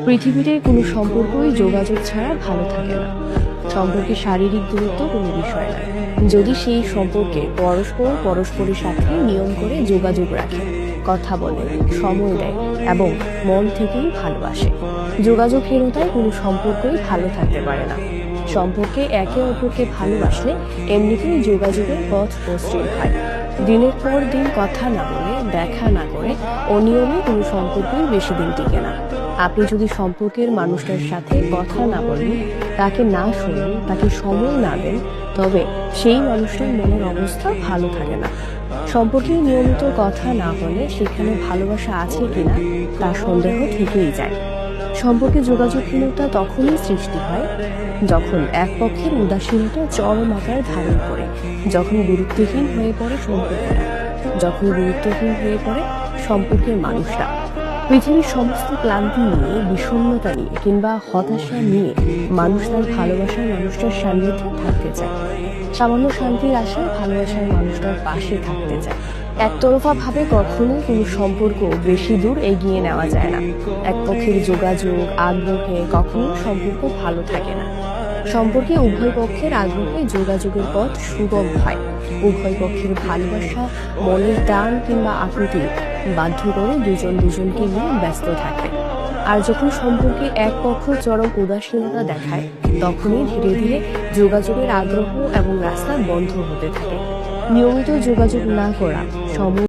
পৃথিবীতে কোনো সম্পর্কই যোগাযোগ ছাড়া ভালো থাকে না। সম্পর্কে শারীরিক দূরত্ব কোনো বিষয় না, যদি সেই সম্পর্কে পরস্পর পরস্পরের সাথে নিয়ম করে যোগাযোগ রাখে, কথা বলে, সময় দেয় এবং মন থেকেই ভালোবাসে। যোগাযোগহীনতায় কোনো সম্পর্কই ভালো থাকতে পারে না। সম্পর্কে একে অপরকে ভালোবাসলে এমনিতেই যোগাযোগের পথ মসৃণ হয়। দিনের পর দিন কথা না বলে, দেখা না করে অনিয়মে কোনো সম্পর্কই বেশি দিন টিকে না। আপনি যদি সম্পর্কের মানুষটার সাথে কথা না বলেন, তাকে না শোনেন, তাকে সময় না দেন, তবে সেই মানুষটার মনের অবস্থা ভালো থাকে না। সম্পর্কে নিয়মিত কথা না বলে সেখানে ভালোবাসা আছে কিনা তার সন্দেহ থেকেই যায়। সম্পর্কে যোগাযোগহীনতা তখনই সৃষ্টি হয় যখন এক পক্ষের উদাসীনতা চরম আকার ধারণ করে, যখন গুরুত্বহীন হয়ে পড়ে সম্পর্কটা, যখন গুরুত্বহীন হয়ে পড়ে সম্পর্কের মানুষটা। পৃথিবীর সমস্ত ক্লান্তি নিয়ে, বিষণ্ণতা নিয়ে কিংবা হতাশা নিয়ে মানুষ তার ভালোবাসার মানুষটার সান্নিধ্যে থাকতে চায়। সামান্য শান্তির আশায় ভালোবাসার মানুষটার পাশে থাকতে চায়। একতরফা ভাবে কখনো কোনো সম্পর্ক বেশি দূর এগিয়ে নেওয়া যায় না। এক পক্ষের যোগাযোগ, আগ্রহে কখনো সম্পর্ক ভালো থাকে না। সম্পর্কে উভয় পক্ষের আগ্রহে যোগাযোগের পথ সুগম হয়। উভয় পক্ষের ভালোবাসা, মনের টান কিংবা আকুতি বাধ্য করে দুজন দুজনকে নিয়ে ব্যস্ত থাকে। আর যখন সম্পর্কে এক পক্ষ চরম উদাসীনতা দেখায়, তখনই ধীরে ধীরে যোগাযোগের আগ্রহ এবং রাস্তা বন্ধ হতে থাকে। নিয়মিত যোগাযোগ না করা, সময়